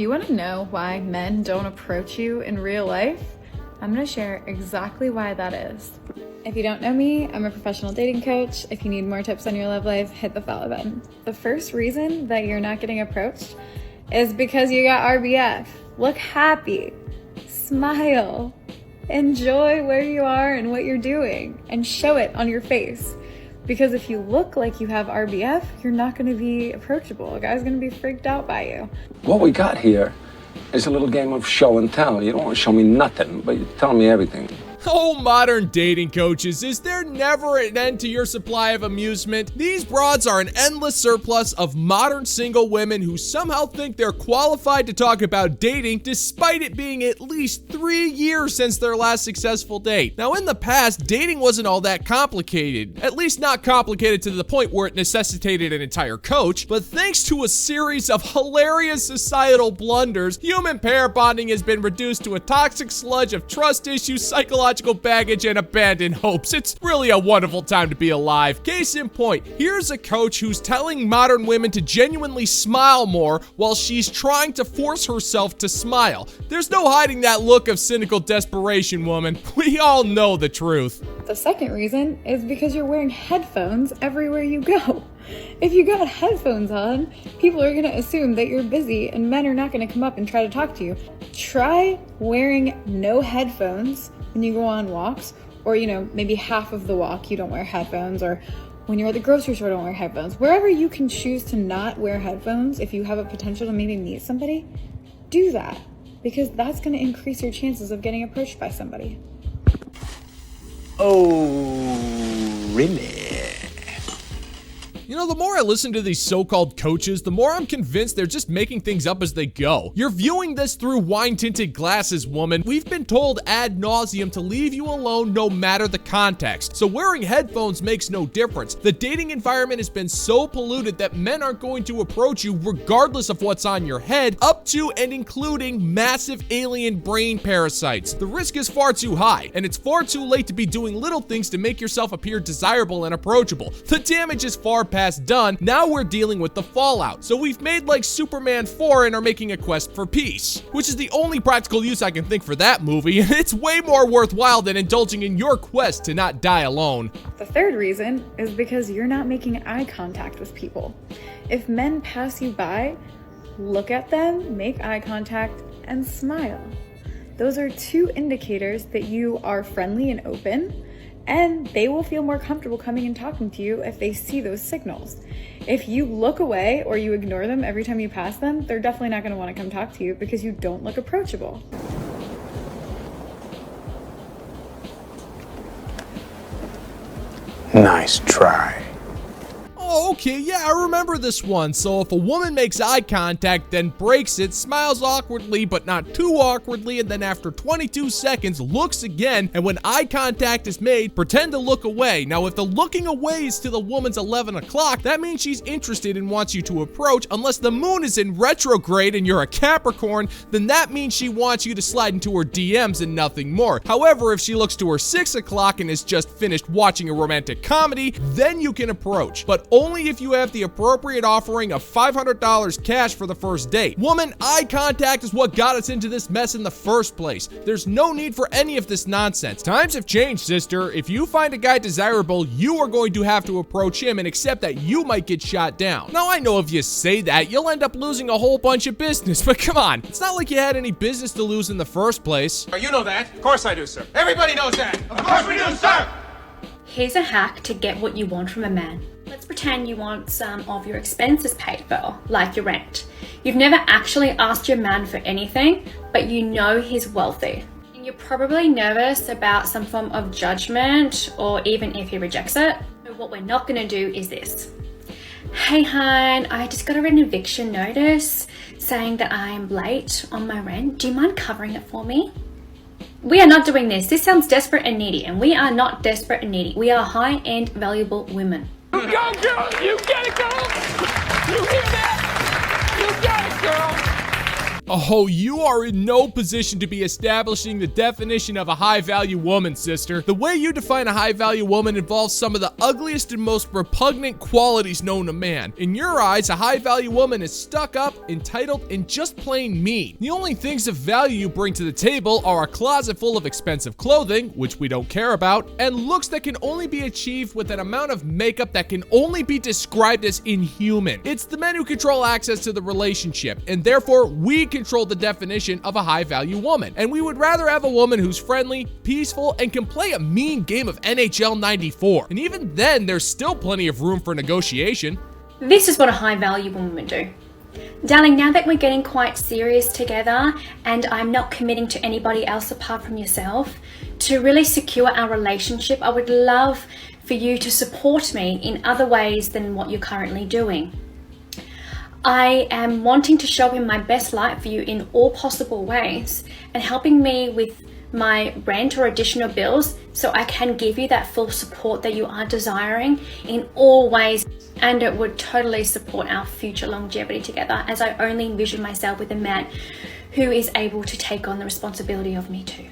you want to know why men don't approach you in real life, I'm going to share exactly why that is. If you don't know me, I'm a professional dating coach. If you need more tips on your love life, hit the follow button. The first reason that you're not getting approached is because you got RBF. Look happy, smile, enjoy where you are and what you're doing, and show it on your face. Because if you look like you have RBF, you're not going to be approachable. A guy's going to be freaked out by you. What we got here is a little game of show and tell. You don't want to show me nothing, but you tell me everything. Oh, modern dating coaches, is there never an end to your supply of amusement? These broads are an endless surplus of modern single women who somehow think they're qualified to talk about dating despite it being at least 3 years since their last successful date. Now, in the past, dating wasn't all that complicated. At least not complicated to the point where it necessitated an entire coach, but thanks to a series of hilarious societal blunders, human pair bonding has been reduced to a toxic sludge of trust issues, psychological baggage, and abandoned hopes. It's really a wonderful time to be alive. Case in point, here's a coach who's telling modern women to genuinely smile more while she's trying to force herself to smile. There's no hiding that look of cynical desperation, woman. We all know the truth. The second reason is because you're wearing headphones everywhere you go. If you got headphones on, people are going to assume that you're busy and men are not going to come up and try to talk to you. Try wearing no headphones when you go on walks, or maybe half of the walk you don't wear headphones, or when you're at the grocery store don't wear headphones. Wherever you can choose to not wear headphones, if you have a potential to maybe meet somebody, do that, because that's going to increase your chances of getting approached by somebody. Oh, really? You know, the more I listen to these so-called coaches, the more I'm convinced they're just making things up as they go. You're viewing this through wine-tinted glasses, woman. We've been told ad nauseum to leave you alone no matter the context. So wearing headphones makes no difference. The dating environment has been so polluted that men aren't going to approach you regardless of what's on your head, up to and including massive alien brain parasites. The risk is far too high, and it's far too late to be doing little things to make yourself appear desirable and approachable. The damage is far past done. Now we're dealing with the fallout. So we've made like Superman 4 and are making a quest for peace, which is the only practical use I can think for that movie, and it's way more worthwhile than indulging in your quest to not die alone. The third reason is because you're not making eye contact with people. If men pass you by, look at them, make eye contact, and smile. Those are 2 indicators that you are friendly and open, and they will feel more comfortable coming and talking to you if they see those signals. If you look away or you ignore them every time you pass them, they're definitely not going to want to come talk to you because you don't look approachable. Nice try. Oh, okay, yeah, I remember this one. So if a woman makes eye contact, then breaks it, smiles awkwardly, but not too awkwardly, and then after 22 seconds, looks again, and when eye contact is made, pretend to look away. Now, if the looking away is to the woman's 11 o'clock, that means she's interested and wants you to approach. Unless the moon is in retrograde and you're a Capricorn, then that means she wants you to slide into her DMs and nothing more. However, if she looks to her 6 o'clock and has just finished watching a romantic comedy, then you can approach. But only if you have the appropriate offering of $500 cash for the first date. Woman, eye contact is what got us into this mess in the first place. There's no need for any of this nonsense. Times have changed, sister. If you find a guy desirable, you are going to have to approach him and accept that you might get shot down. Now, I know if you say that, you'll end up losing a whole bunch of business, but come on. It's not like you had any business to lose in the first place. You know that. Of course I do, sir. Everybody knows that. Of course we do, sir. Here's a hack to get what you want from a man. Let's pretend you want some of your expenses paid for, like your rent. You've never actually asked your man for anything, but you know he's wealthy. And you're probably nervous about some form of judgment, or even if he rejects it. So what we're not gonna do is this. Hey hon, I just got an eviction notice saying that I'm late on my rent. Do you mind covering it for me? We are not doing this. This sounds desperate and needy, and we are not desperate and needy. We are high-end, valuable women. You go, girl! You get it, girl! You hear that? You got it, girl! Oh, you are in no position to be establishing the definition of a high-value woman, sister. The way you define a high-value woman involves some of the ugliest and most repugnant qualities known to man. In your eyes, a high-value woman is stuck up, entitled, and just plain mean. The only things of value you bring to the table are a closet full of expensive clothing, which we don't care about, and looks that can only be achieved with an amount of makeup that can only be described as inhuman. It's the men who control access to the relationship, and therefore we control the definition of a high-value woman. And we would rather have a woman who's friendly, peaceful, and can play a mean game of NHL 94. And even then, there's still plenty of room for negotiation. This is what a high-value woman would do. Darling, now that we're getting quite serious together and I'm not committing to anybody else apart from yourself, to really secure our relationship, I would love for you to support me in other ways than what you're currently doing. I am wanting to show him my best light for you in all possible ways and helping me with my rent or additional bills so I can give you that full support that you are desiring in all ways, and it would totally support our future longevity together, as I only envision myself with a man who is able to take on the responsibility of me too.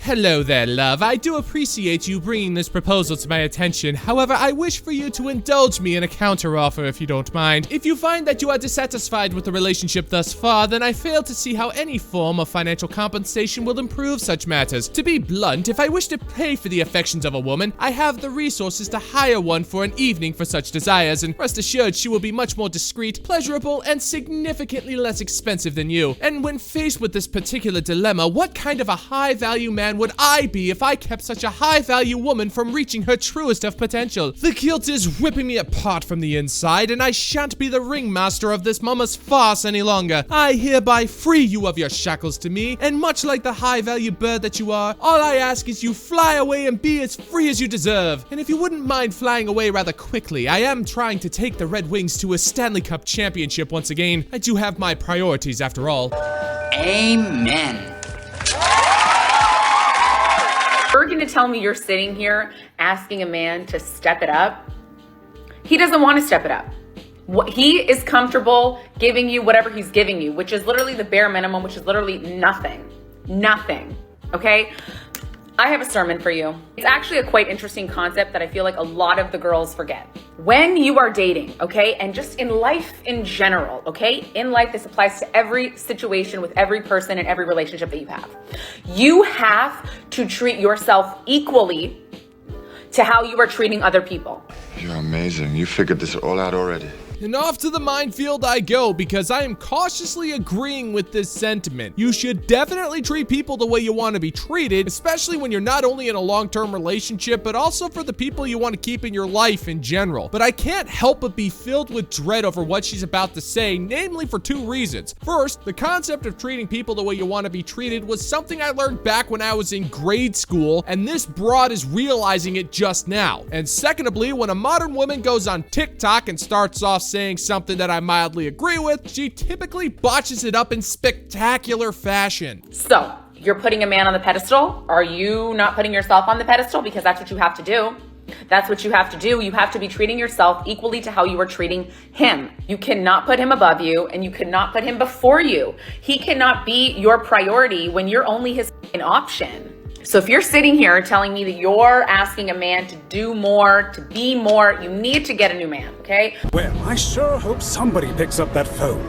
Hello there, love. I do appreciate you bringing this proposal to my attention. However, I wish for you to indulge me in a counteroffer if you don't mind. If you find that you are dissatisfied with the relationship thus far, then I fail to see how any form of financial compensation will improve such matters. To be blunt, if I wish to pay for the affections of a woman, I have the resources to hire one for an evening for such desires, and rest assured she will be much more discreet, pleasurable, and significantly less expensive than you. And when faced with this particular dilemma, what kind of a high-value man would I be if I kept such a high-value woman from reaching her truest of potential? The guilt is ripping me apart from the inside, and I shan't be the ringmaster of this mama's farce any longer. I hereby free you of your shackles to me, and much like the high-value bird that you are, all I ask is you fly away and be as free as you deserve. And if you wouldn't mind flying away rather quickly, I am trying to take the Red Wings to a Stanley Cup championship once again. I do have my priorities after all. Amen. You're going to tell me you're sitting here asking a man to step it up? He doesn't want to step it up. He is comfortable giving you whatever he's giving you, which is literally the bare minimum, which is literally nothing. Nothing. Okay? I have a sermon for you. It's actually a quite interesting concept that I feel like a lot of the girls forget. When you are dating, okay, and just in life in general, okay, in life, this applies to every situation with every person and every relationship that you have. You have to treat yourself equally to how you are treating other people. You're amazing. You figured this all out already. And off to the minefield I go, because I am cautiously agreeing with this sentiment. You should definitely treat people the way you want to be treated, especially when you're not only in a long-term relationship, but also for the people you want to keep in your life in general. But I can't help but be filled with dread over what she's about to say, namely for two reasons. First, the concept of treating people the way you want to be treated was something I learned back when I was in grade school, and this broad is realizing it just now. And secondly, when a modern woman goes on TikTok and starts off saying something that I mildly agree with, she typically botches it up in spectacular fashion. So, you're putting a man on the pedestal? Are you not putting yourself on the pedestal? Because that's what you have to do. That's what you have to do. You have to be treating yourself equally to how you are treating him. You cannot put him above you, and you cannot put him before you. He cannot be your priority when you're only his option. So if you're sitting here telling me that you're asking a man to do more, to be more, you need to get a new man, okay? Well, I sure hope somebody picks up that phone.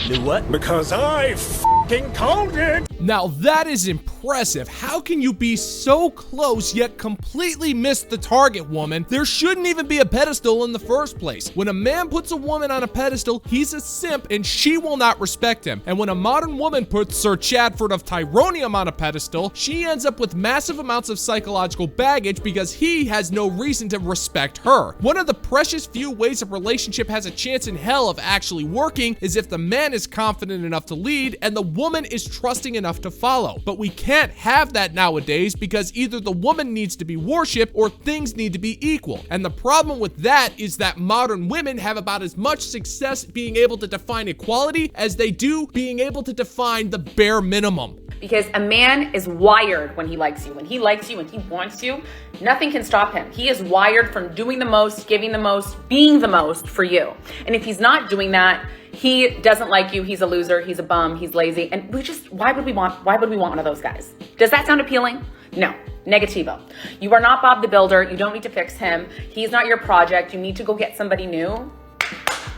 Do what? Because I f***ing called it! Now that is impressive. How can you be so close yet completely miss the target, woman? There shouldn't even be a pedestal in the first place. When a man puts a woman on a pedestal, he's a simp and she will not respect him. And when a modern woman puts Sir Chadford of Tyronium on a pedestal, she ends up with massive amounts of psychological baggage because he has no reason to respect her. One of the precious few ways a relationship has a chance in hell of actually working is if the man is confident enough to lead and the woman is trusting enough to follow. But we can't have that nowadays because either the woman needs to be worshipped or things need to be equal. And the problem with that is that modern women have about as much success being able to define equality as they do being able to define the bare minimum. Because a man is wired when he likes you. When he likes you, when he wants you, nothing can stop him. He is wired from doing the most, giving the most, being the most for you. And if he's not doing that, he doesn't like you, he's a loser, he's a bum, he's lazy. And why would we want one of those guys? Does that sound appealing? No, negativo. You are not Bob the Builder. You don't need to fix him. He's not your project. You need to go get somebody new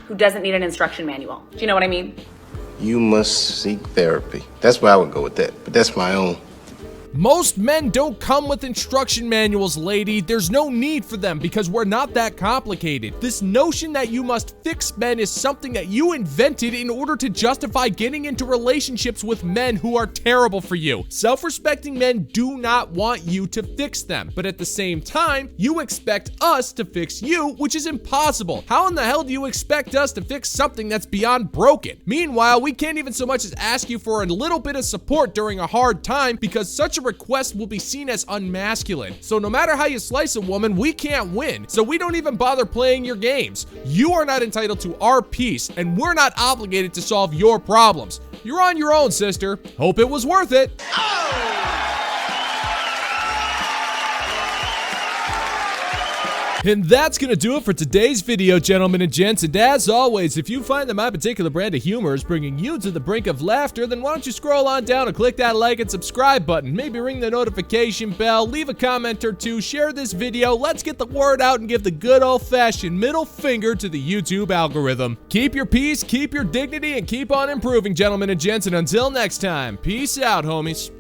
who doesn't need an instruction manual. Do you know what I mean? You must seek therapy. That's where I would go with that, but that's my own. Most men don't come with instruction manuals, lady. There's no need for them because we're not that complicated. This notion that you must fix men is something that you invented in order to justify getting into relationships with men who are terrible for you. Self-respecting men do not want you to fix them, but at the same time, you expect us to fix you, which is impossible. How in the hell do you expect us to fix something that's beyond broken? Meanwhile, we can't even so much as ask you for a little bit of support during a hard time because such a request will be seen as unmasculine. So no matter how you slice a woman, we can't win. So we don't even bother playing your games. You are not entitled to our peace, and we're not obligated to solve your problems. You're on your own, sister. Hope it was worth it. And that's gonna do it for today's video, gentlemen and gents. And as always, if you find that my particular brand of humor is bringing you to the brink of laughter, then why don't you scroll on down and click that like and subscribe button. Maybe ring the notification bell, leave a comment or two, share this video. Let's get the word out and give the good old-fashioned middle finger to the YouTube algorithm. Keep your peace, keep your dignity, and keep on improving, gentlemen and gents. And until next time, peace out, homies.